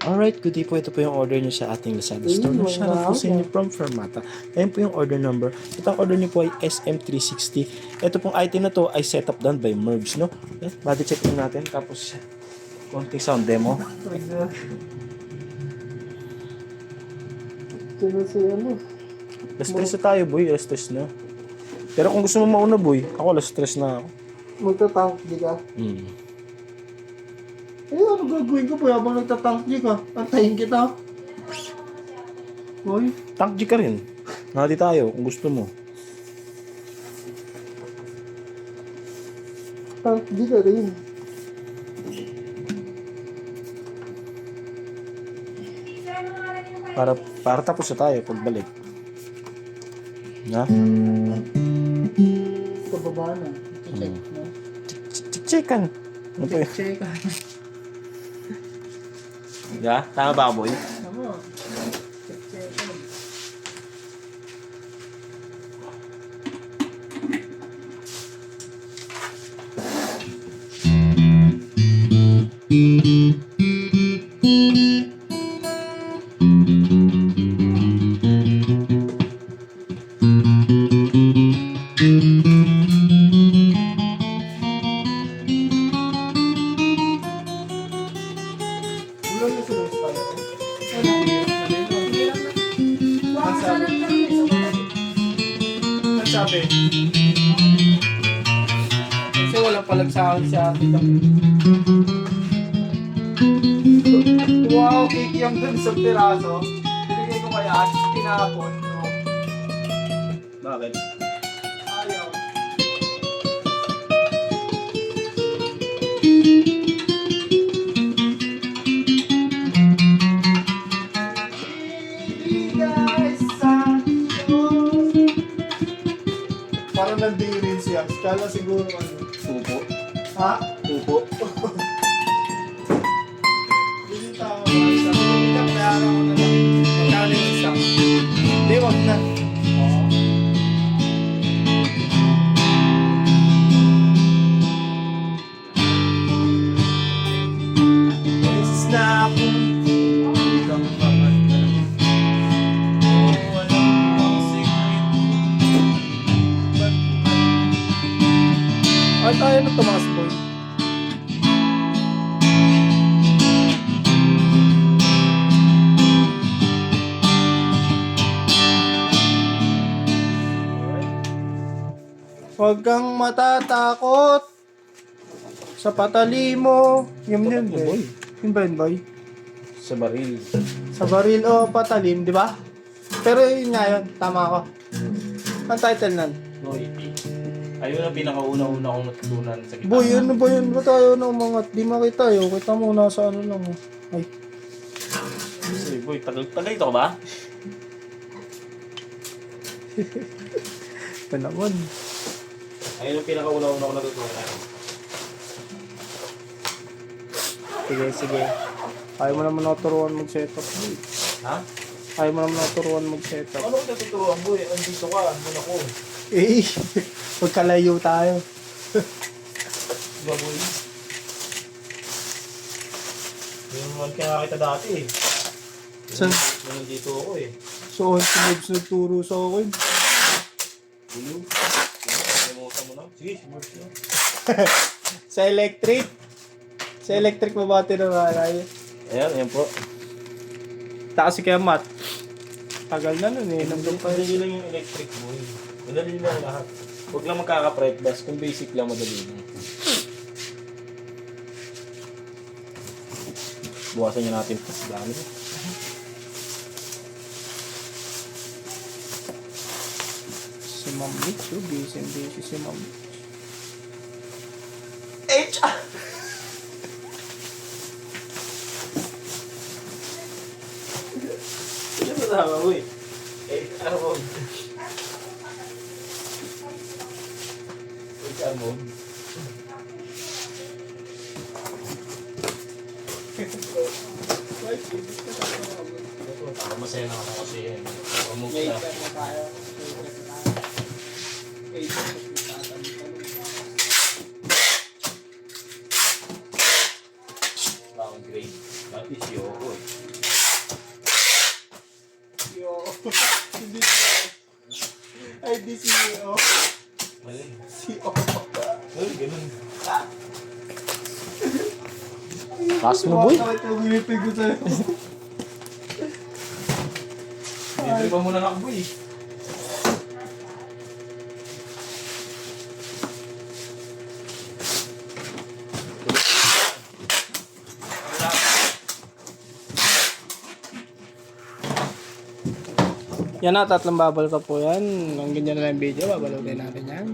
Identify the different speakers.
Speaker 1: Alright, good day po. Ito po yung order niyo sa ating Lazada store. Shoutout po sa inyo from Fermata. Ayan po yung order number. Ito ang order niyo po ay SM360. Ito pong item na to ay setup done by Merge, no? Ayan, body check din natin. Tapos, konting sound demo. Last stress na tayo, boy. Last stress na. Pero kung gusto mo mauna, boy, ako last stress na ako.
Speaker 2: Magtatank di ka? Eh, ano gagawin ko po habang nagtatank di ka? Antayin kita. Hoy,
Speaker 1: Tank G ka rin. Nati tayo kung gusto mo.
Speaker 2: tank di ka rin.
Speaker 1: Para tapos na tayo pagbalik. Na?
Speaker 2: Pababa na. Check na.
Speaker 1: Checkan. Ano po yun?
Speaker 2: Check.
Speaker 1: Yeah? Tama ba, boy?
Speaker 2: Tama. Check. Ulan na sila sa tayo. Ano sabi? Kasi walang palagsakan si ate kami. Wow, kikiyam dun sa piraso. Bigay ko kaya at tinapon. No?
Speaker 1: Bakit?
Speaker 2: Ayaw. Parang nagdirin siya. Kala siguro ano.
Speaker 1: Tupo.
Speaker 2: Ha?
Speaker 1: Tupo.
Speaker 2: Hindi tao. Hindi ka bayaran ko na lang. Magkano yung isa? Hindi, wag na. Oo. Yes na ako. Hanggang mamata. Walang secret. Ay, tayo na tumakas, boy. Huwag kang matatakot sa patali mo. Yung yun,
Speaker 1: Bakit,
Speaker 2: boy.
Speaker 1: boy?
Speaker 2: Yung ba yun, boy?
Speaker 1: Sa baril.
Speaker 2: Sa baril o patalim, di ba? Pero yun nga yun, tama ako. Ang title nun.
Speaker 1: Boy, ayun ang pinakauna-una kong natutunan sa gitara.
Speaker 2: Boy, ano ba yun? Ba't tayo na umangat? Di makita yun. Kita mo, nasa ano lang. Ay.
Speaker 1: Kasi, boy, tagal ito ka ba?
Speaker 2: Ito naman.
Speaker 1: Ayun ang pinakauna-una kong natutunan.
Speaker 2: Sige. Ayaw mo naman naturuan mag-setup. Boy.
Speaker 1: Ha?
Speaker 2: Ayaw mo naman naturuan mag-setup.
Speaker 1: Ano kong natuturuan, boy? Andito ka, andun ako.
Speaker 2: Eh, magkalayo tayo.
Speaker 1: Diba, boy? Yung naman kaya kita dati eh.
Speaker 2: Saan?
Speaker 1: Nandito ako eh.
Speaker 2: So, si Mobs nagturo sa akin.
Speaker 1: Ulo. Kalimutan mo na. Sige, Mobs na.
Speaker 2: Sa electric. Sa electric mo ba tinuraray?
Speaker 1: Ayan po.
Speaker 2: Kasi kaya mat. Tagal na nun eh. Nandun pa
Speaker 1: Madali
Speaker 2: yun.
Speaker 1: lang yung electric, boy. Madali lang lahat. Huwag lang magkaka-prep bus. Kung basic lang, madali lang. Buwasan niya natin pas dami.
Speaker 2: Si Ma'am Mitch, oh. Busy si Ma'am Mitch.
Speaker 1: H! Ano ba tama, boy? HR mode. HR mode. Ako masaya na ako kasi pamove na.
Speaker 2: na tayo.
Speaker 1: Downgrade. That is Yoko eh.
Speaker 2: Hindi CEO. Ay, di CEO.
Speaker 3: Mali.
Speaker 2: CEO.
Speaker 3: Ay, ganun.
Speaker 1: Taas mo, boy.
Speaker 2: Bakit yung ngipin ko sa'yo?
Speaker 3: Libre pa muna ako, boy.
Speaker 2: Yan na, tatlong bubble ka po yan. Ang ganyan na lang yung video, babalutin natin yan.